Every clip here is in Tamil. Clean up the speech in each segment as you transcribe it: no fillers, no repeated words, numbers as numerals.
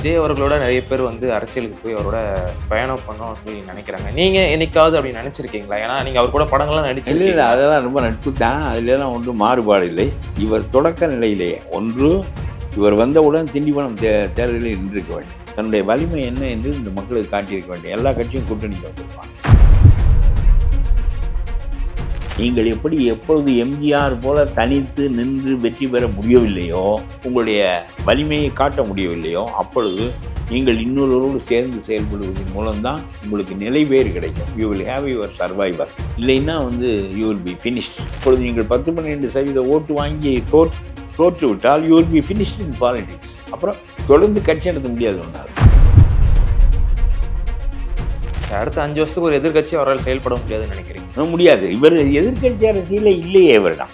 விஜய் அவர்களோட நிறைய பேர் வந்து அரசியலுக்கு போய் அவரோட பயணம் பண்ணணும்னு சொல்லி நினைக்கிறாங்க. நீங்க என்னைக்காவது அப்படி நினைச்சிருக்கீங்களா? ஏன்னா நீங்க அவர் கூட படங்கள்லாம் இல்லை நடிச்சிருக்கீங்க. அதெல்லாம் ரொம்ப நட்பு தான். அதிலெல்லாம் ஒன்றும் மாறுபாடு இல்லை. இவர் தொடக்க நிலையிலேயே இவர் வந்தவுடன் திண்டிவனம் தேர்தலில் நின்றிருக்க வேண்டும். தன்னுடைய வலிமை என்ன என்று இந்த மக்களுக்கு காட்டியிருக்க வேண்டும். எல்லா கட்சியும் கூட்டணிக்கு வந்திருப்பாங்க. நீங்கள் எப்படி எப்பொழுது எம்ஜிஆர் போல தனித்து நின்று வெற்றி பெற முடியவில்லையோ, உங்களுடைய வலிமையை காட்ட முடியவில்லையோ, அப்பொழுது நீங்கள் இன்னொருவரோடு சேர்ந்து செயல்படுவதன் மூலம்தான் உங்களுக்கு நிலைவேறு கிடைக்கும். You will have your survivor. இல்லைன்னா யூ வில் பி ஃபினிஷ்ட். இப்பொழுது நீங்கள் 10-12% ஓட்டு வாங்கி தோற்று விட்டால் you will be finished in politics. அப்புறம் தொடர்ந்து கட்சி நடத்த முடியாது ஒன்றால். அடுத்த 5 வருஷத்துக்கு ஒரு எதிர்க்கட்சி அவரால் செயல்பட முடியாதுன்னு நினைக்கிறீங்க? முடியாது. இவர் எதிர்க்கட்சி அரசியலே இல்லையே. இவரிடம்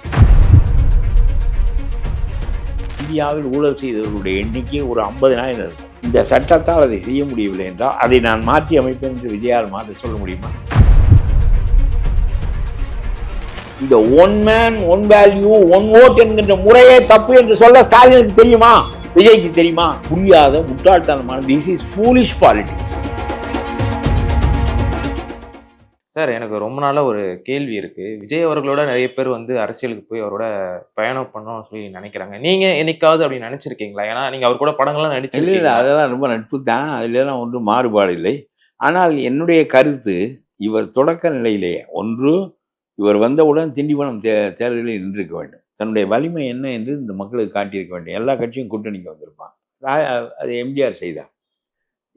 இந்தியாவில் ஊழல் செய்தவர்களுடைய எண்ணிக்கை ஒரு 50,000 இருக்கும். இந்த சட்டத்தால் அதை செய்ய முடியவில்லை என்றால் அதை நான் மாற்றி அமைப்பேன் என்று விஜயால் மாற்ற சொல்ல முடியுமா? இந்த one man one value one vote என்கின்ற முறையே தப்பு என்று சொல்ல ஸ்டாலினுக்கு தெரியுமா? விஜய்க்கு தெரியுமா? புரியாத முட்டாள்தனமான this is foolish politics. Sir, எனக்கு ரொம்ப நாளா ஒரு கேள்வி இருக்கு. விஜய் அவர்களோட நிறைய பேர் வந்து அரசியலுக்கு போய் அவரோட பயணம் பண்ணணும்னு சொல்லி நினைக்கிறாங்க. நீங்க என்னைக்காவது அப்படி நினைச்சிருக்கீங்களா? ஏன்னா நீங்க அவர் கூட படங்கள்லாம் இல்லை நடிச்சிருக்கீங்க. அதெல்லாம் ரொம்ப நட்பு தான். அதிலெல்லாம் ஒன்றும் மாறுபாடு இல்லை. ஆனால் என்னுடைய கருத்து, இவர் தொடக்க நிலையிலேயே இவர் வந்தவுடன் திண்டிவனம் தேர்தலில் நின்றிருக்க வேண்டும். தன்னுடைய வலிமை என்ன என்று இந்த மக்களுக்கு காட்டியிருக்க வேண்டும். எல்லா கட்சியும் கூட்டணிக்கு வந்திருப்பான். அது எம்ஜிஆர் செய்தார்.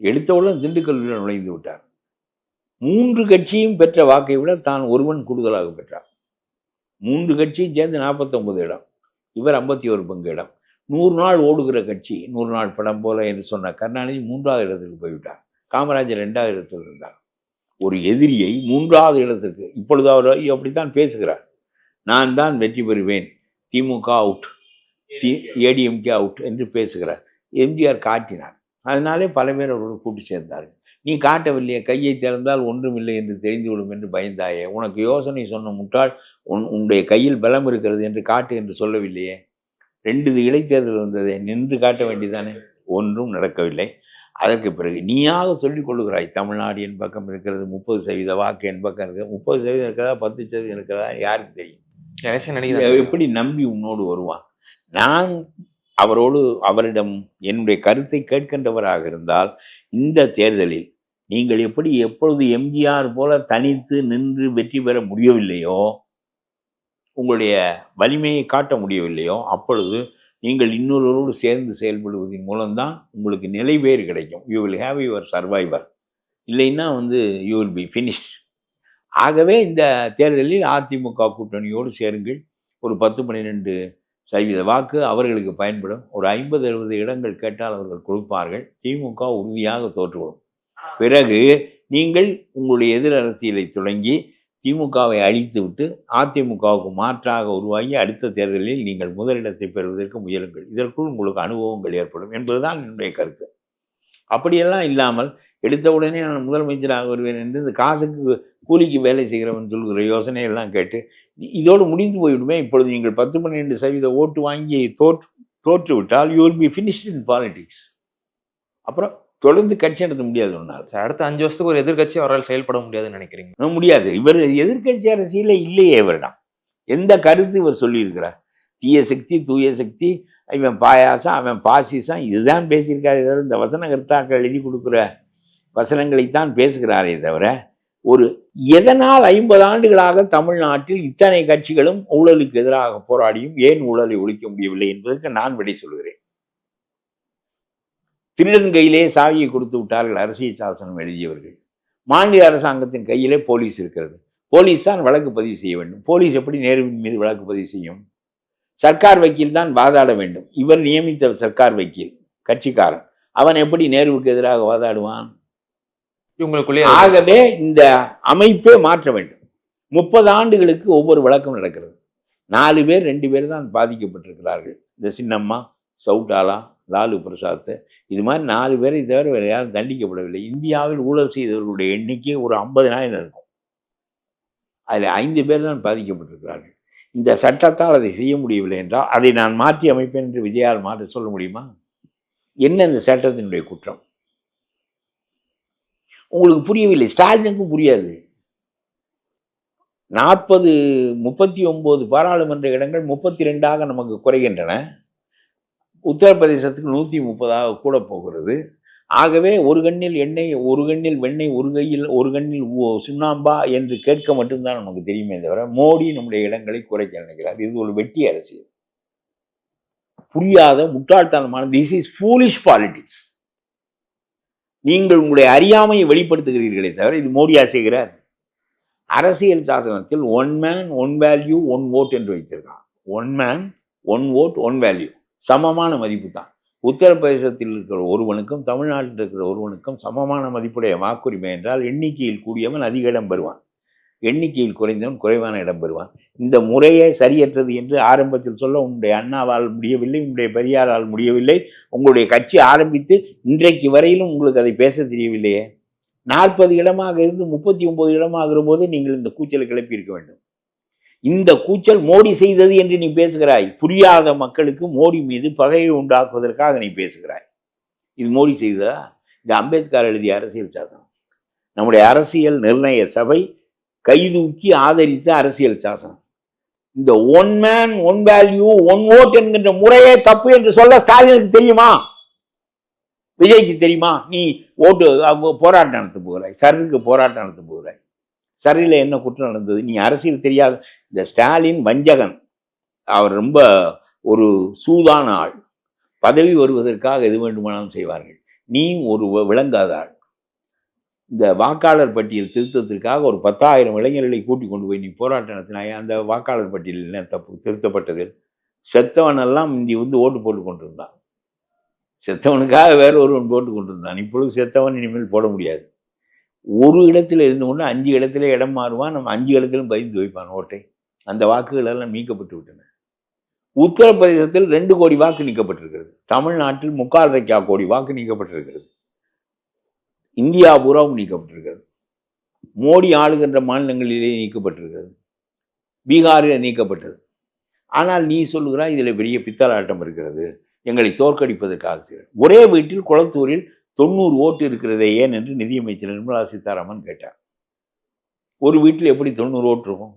எடுத்தவுடன் திண்டுக்கல்லில் நுழைந்து விட்டார். 3 கட்சியும் பெற்ற வாக்கை விட தான் ஒருவன் கூடுதலாக பெற்றார். 3 கட்சியும் சேர்ந்து 49 இடம், இவர் 51 பங்கு இடம். 100 நாள் ஓடுகிற கட்சி, 100 நாள் படம் போல என்று சொன்ன கருணாநிதி 3வது இடத்துக்கு போய்விட்டார். காமராஜர் 2வது இடத்தில் இருந்தார். ஒரு எதிரியை 3வது இடத்துக்கு, இப்பொழுது அவர் அப்படித்தான் பேசுகிறார். நான் தான் வெற்றி பெறுவேன், திமுக அவுட், ஏடிஎம்கே அவுட் என்று பேசுகிறார். எம்ஜிஆர் காட்டினார். அதனாலே பல பேர் அவரோடு கூட்டு சேர்ந்தார்கள். நீ காட்டவில்லையே, கையை திறந்தால் ஒன்றுமில்லை என்று தெரிந்துவிடும் என்று பயந்தாயே, உனக்கு யோசனை சொன்ன முட்டாள், உன்னுடைய கையில் பலம் இருக்கிறது என்று காட்டு என்று சொல்லவில்லையே. 2 இடைத்தேர்தல் வந்ததை நின்று காட்ட வேண்டியதானே? ஒன்றும் நடக்கவில்லை. அதற்கு பிறகு நீயாக சொல்லிக் கொள்ளுகிறாய், தமிழ்நாடு என் பக்கம் இருக்கிறது, 30% வாக்கு என் பக்கம் இருக்கிறது. 30% இருக்கிறதா 10% இருக்கிறதா யாருக்கு தெரியும்? எலெக்ஷன் எப்படி நம்பி உன்னோடு வருவான்? நான் அவரிடம் என்னுடைய கருத்தை கேட்கின்றவராக இருந்தால், இந்த தேர்தலில் நீங்கள் எப்பொழுது எம்ஜிஆர் போல தனித்து நின்று வெற்றி பெற முடியவில்லையோ, உங்களுடைய வலிமையை காட்ட முடியவில்லையோ, அப்பொழுது நீங்கள் இன்னொருவரோடு சேர்ந்து செயல்படுவதன் மூலம்தான் உங்களுக்கு நிலைவேறு கிடைக்கும். You will have your survivor. இல்லைன்னா யூ வில் பி ஃபினிஷ்ட். ஆகவே இந்த தேர்தலில் அதிமுக கூட்டணியோடு சேருங்கள். ஒரு 10-12% வாக்கு அவர்களுக்கு பயன்படும். ஒரு 50-60 இடங்கள் கேட்டால் அவர்கள் கொடுப்பார்கள். திமுக உறுதியாக தோற்றுவிடும். பிறகு நீங்கள் உங்களுடைய எதிர் அரசியலை தொடங்கி திமுகவை அழித்துவிட்டு அதிமுகவுக்கு மாற்றாக உருவாகி அடுத்த தேர்தலில் நீங்கள் முதலிடத்தை பெறுவதற்கு முயலுங்கள். இதற்குள் உங்களுக்கு அனுபவங்கள் ஏற்படும் என்பதுதான் என்னுடைய கருத்து. அப்படியெல்லாம் இல்லாமல் எடுத்த உடனே நான் முதலமைச்சராக வருவேன் என்று இந்த காசுக்கு கூலிக்கு வேலை செய்கிறவன் சொல்கிற யோசனையெல்லாம் கேட்டு இதோடு முடிந்து போய்விடுமே. இப்பொழுது நீங்கள் 10-12% ஓட்டு வாங்கி தோற்று விட்டால் you will be finished in politics. அப்புறம் தொடர்ந்து கட்சி நடத்த முடியாது ஒன்றால். அடுத்த 5 வருஷத்துக்கு ஒரு எதிர்க்கட்சி அவரால் செயல்பட முடியாதுன்னு நினைக்கிறீங்க? முடியாது. இவர் எதிர்க்கட்சி அரசியலே இல்லையே. இவரிடம் எந்த கருத்து இவர் சொல்லியிருக்கிறார்? தீய சக்தி, தூய சக்தி, இவன் பாயாசம், அவன் பாசிசம், இதுதான் பேசியிருக்காரு. இந்த வசன கர்த்தாக்கள் எழுதி கொடுக்குற வசனங்களைத்தான் பேசுகிறாரே தவிர, எதனால் 50 ஆண்டுகளாக தமிழ்நாட்டில் இத்தனை கட்சிகளும் ஊழலுக்கு எதிராக போராடியும் ஏன் ஊழலை ஒழிக்க முடியவில்லை என்பதற்கு நான் விடை சொல்கிறேன். திருடன் கையிலே சாவியை கொடுத்து விட்டார்கள் அரசியல் சாசனம் எழுதியவர்கள். மாநில அரசாங்கத்தின் கையிலே போலீஸ் இருக்கிறது. போலீஸ் தான் வழக்கு பதிவு செய்ய வேண்டும். போலீஸ் எப்படி நேருவின் மீது வழக்கு பதிவு செய்யும்? சர்க்கார் வக்கீல் தான் வாதாட வேண்டும். இவர் நியமித்த சர்க்கார் வக்கீல் கட்சிக்காரன், அவன் எப்படி நேருவுக்கு எதிராக வாதாடுவான்? ஆகவே இந்த அமைப்பே மாற்ற வேண்டும். 30 ஆண்டுகளுக்கு ஒவ்வொரு வழக்கம் நடக்கிறது. 4 பேர் 2 பேர் தான் பாதிக்கப்பட்டிருக்கிறார்கள். இந்த சின்னம்மா, சவுட்டாலா, லாலு பிரசாத், இது மாதிரி 4 பேரை தவிர வேறு யாரும் தண்டிக்கப்படவில்லை. இந்தியாவில் ஊழல் செய்தவர்களுடைய எண்ணிக்கை ஒரு 50,000 இருக்கும். அதில் 5 பேர் தான் பாதிக்கப்பட்டிருக்கிறார்கள். இந்த சட்டத்தால் அதை செய்ய முடியவில்லை என்றால் அதை நான் மாற்றி அமைப்பேன் என்று விஜயால் மாற்ற சொல்ல முடியுமா? என்ன இந்த சட்டத்தினுடைய குற்றம்? உங்களுக்கு புரியவில்லை. ஸ்டாலினுக்கும் புரியாது. 39 பாராளுமன்ற இடங்கள் 32ஆக நமக்கு குறைகின்றன. உத்தரப்பிரதேசத்துக்கு 130ஆக கூட போகிறது. ஆகவே ஒரு கண்ணில் எண்ணெய், ஒரு கண்ணில் வெண்ணெய், ஒரு கண்ணில் சுண்ணாம்பா என்று கேட்க மட்டும்தான் நமக்கு தெரியுமே தவிர, மோடி நம்முடைய இடங்களை குறைக்க நினைக்கிறார். இது ஒரு வெட்டி அரசியல். புரியாத முட்டாள்தனமான திஸ் இஸ் ஃபூலிஷ் பாலிடிக்ஸ். நீங்கள் உங்களுடைய அறியாமையை வெளிப்படுத்துகிறீர்களே தவிர இது மோடியா செய்கிறார். அரசியல் சாசனத்தில் one man one value one vote என்று வைத்திருக்கான். One man one vote one value, சமமான மதிப்பு தான். உத்தரப்பிரதேசத்தில் இருக்கிற ஒருவனுக்கும் தமிழ்நாட்டில் இருக்கிற ஒருவனுக்கும் சமமான மதிப்புடைய வாக்குரிமை என்றால் எண்ணிக்கையில் கூடியவன் அதிக இடம் பெறுவான், எண்ணிக்கையில் குறைந்தவன் குறைவான இடம் பெறுவான். இந்த முறையே சரியற்றது என்று ஆரம்பத்தில் சொல்ல உன்னுடைய அண்ணாவால் முடியவில்லை, உன்னுடைய பெரியாரால் முடியவில்லை. உங்களுடைய கட்சி ஆரம்பித்து இன்றைக்கு வரையிலும் உங்களுக்கு அதை பேச தெரியவில்லையே. 40 இடமாக இருந்து 39 இடமாகிற போது நீங்கள் இந்த கூச்சலை கிளப்பி இருக்க வேண்டும். இந்த கூச்சல் மோடி செய்தது என்று நீ பேசுகிறாய். புரியாத மக்களுக்கு மோடி மீது பகையை உண்டாக்குவதற்காக நீ பேசுகிறாய். இது மோடி செய்ததா? இது அம்பேத்கர் எழுதிய அரசியல் சாசனம். நம்முடைய அரசியல் நிர்ணய சபை கைதூக்கி ஆதரித்த அரசியல் சாசனம். இந்த one man one value one vote என்கின்ற முறையே தப்பு என்று சொல்ல ஸ்டாலினுக்கு தெரியுமா? விஜய்க்கு தெரியுமா? நீ ஓட்டு போராட்டம் நடத்த போகிறாய், சருக்கு போராட்டம் நடத்த போகிறாய். சரியில் என்ன குற்றம் நடந்தது? நீ அரசியல் தெரியாத இந்த ஸ்டாலின் வஞ்சகன். அவர் ரொம்ப ஒரு சூதான ஆள். பதவி வருவதற்காக எது வேண்டுமானாலும் செய்வார்கள். நீ ஒரு விளங்காத ஆள். இந்த வாக்காளர் பட்டியல் திருத்தத்திற்காக ஒரு 10,000 இளைஞர்களை கூட்டிக் கொண்டு போய் நீ போராட்டம் நடத்தினாய். அந்த வாக்காளர் பட்டியல் என்ன தப்பு? திருத்தப்பட்டது. செத்தவனெல்லாம் இந்தி ஓட்டு போட்டு கொண்டிருந்தான். செத்தவனுக்காக வேற ஒருவன் போட்டு கொண்டிருந்தான். இப்பொழுது செத்தவன் இனிமேல் போட முடியாது. ஒரு இடத்துல இருந்து கொண்டு 5 இடத்துல இடம் மாறுவான். நம்ம 5 இடத்திலும் பதிந்து வைப்பான் ஓட்டை. அந்த வாக்குகள் எல்லாம் நீக்கப்பட்டு விட்டன. உத்தரப்பிரதேசத்தில் 2 கோடி வாக்கு நீக்கப்பட்டிருக்கிறது. தமிழ்நாட்டில் 3/4 கோடி வாக்கு நீக்கப்பட்டிருக்கிறது. இந்தியா பூராவும் நீக்கப்பட்டிருக்கிறது. மோடி ஆளுகின்ற மாநிலங்களிலே நீக்கப்பட்டிருக்கிறது. பீகாரில் நீக்கப்பட்டது. ஆனால் நீ சொல்லுகிறாய் இதில் பெரிய பித்தலாட்டம் இருக்கிறது, எங்களை தோற்கடிப்பதற்காக. ஒரே வீட்டில் குளத்தூரில் 90 ஓட்டு இருக்கிறதே ஏன் என்று நிதியமைச்சர் நிர்மலா சீதாராமன் கேட்டார். ஒரு வீட்டில் எப்படி 90 ஓட்டு இருக்கும்?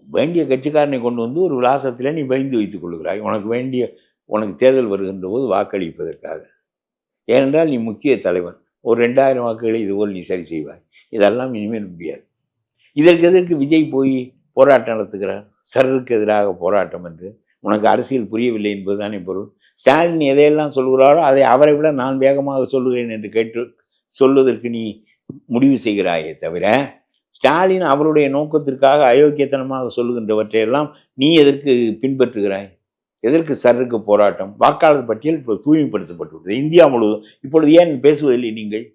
வேண்டிய கட்சிக்காரனை கொண்டு வந்து ஒரு விலாசத்தில் நீ பயந்து வைத்துக் கொள்கிறாய். உனக்கு தேர்தல் வருகின்ற போது வாக்களிப்பதற்காக. ஏனென்றால் நீ முக்கிய தலைவன். ஒரு 2000 வாக்குகளை இதுபோல் நீ சரி செய்வாய். இதெல்லாம் இனிமேல் முடியாது. இதற்கு விஜய் போய் போராட்டம் நடத்துகிறார், சருக்கு எதிராக போராட்டம் என்று. உனக்கு அரசியல் புரியவில்லை என்பதுதானே பொருள். ஸ்டாலின் எதையெல்லாம் சொல்கிறாரோ அதை அவரை விட நான் வேகமாக சொல்லுகிறேன் என்று கேட்டு சொல்வதற்கு நீ முடிவு செய்கிறாயே தவிர, ஸ்டாலின் அவருடைய நோக்கத்திற்காக அயோக்கியத்தனமாக சொல்லுகின்றவற்றையெல்லாம் நீ எதற்கு பின்பற்றுகிறாய்? எதற்கு சருக்கு போராட்டம்? வாக்காளர் பட்டியல் இப்போது தூய்மைப்படுத்தப்பட்டுள்ளது இந்தியா முழுவதும். இப்பொழுது ஏன் பேசுவதில்லை நீங்கள்?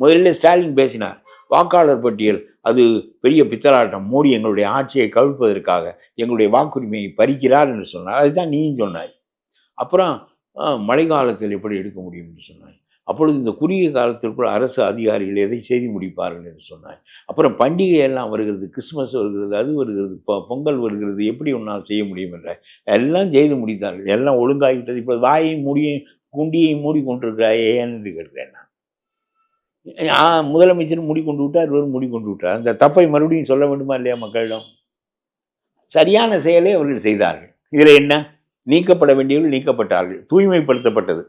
முதலில் ஸ்டாலின் பேசினார், வாக்காளர் பட்டியல் அது பெரிய பித்தலாட்டம், மோடி எங்களுடைய ஆட்சியை கவிழ்ப்பதற்காக எங்களுடைய வாக்குரிமையை பறிக்கிறார் என்று சொன்னார். அதுதான் நீயும் சொன்னாய். அப்புறம் மழை காலத்தில் எப்படி எடுக்க முடியும் என்று சொன்னாய். அப்பொழுது இந்த குறுகிய காலத்திற்குள் அரசு அதிகாரிகள் எதை செய்து முடிப்பார்கள் என்று சொன்னாய். அப்புறம் பண்டிகை எல்லாம் வருகிறது, கிறிஸ்துமஸ் வருகிறது, அது வருகிறது, பொங்கல் வருகிறது, எப்படி உன்னால் செய்ய முடியும் என்ற எல்லாம் செய்து முடித்தார்கள். எல்லாம் ஒழுங்காகிவிட்டது. இப்போ வாயையும் குண்டியை மூடி கொண்டிருக்கிறாயே என்று கேட்கிறேன் நான். முதலமைச்சர் மூடி கொண்டு விட்டார், இவர் மூடி கொண்டு விட்டார். அந்த தப்பை மறுபடியும் சொல்ல வேண்டுமா இல்லையா மக்களிடம்? சரியான செயலை அவர்கள் செய்தார்கள். இதில் என்ன? நீக்கப்பட வேண்டியவர்கள் நீக்கப்பட்டார்கள், தூய்மைப்படுத்தப்பட்டது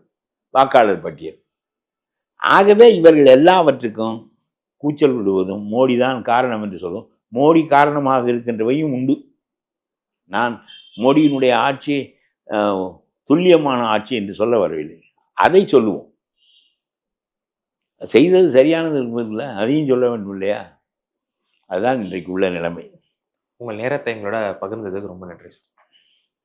வாக்காளர் பட்டியல். ஆகவே இவர்கள் எல்லாவற்றுக்கும் கூச்சல் விடுவதும் மோடி தான் காரணம் என்று சொல்லும். மோடி காரணமாக இருக்கின்றவையும் உண்டு. நான் மோடியினுடைய ஆட்சி துல்லியமான ஆட்சி என்று சொல்ல வரவில்லை. அதை சொல்லுவோம். செய்தது சரியானது என்பதில்லை, அதையும் சொல்ல வேண்டும் இல்லையா? அதுதான் இன்றைக்கு உள்ள நிலைமை. உங்கள் நேரத்தை எங்களோட பகிர்ந்ததுக்கு ரொம்ப நன்றி சார்.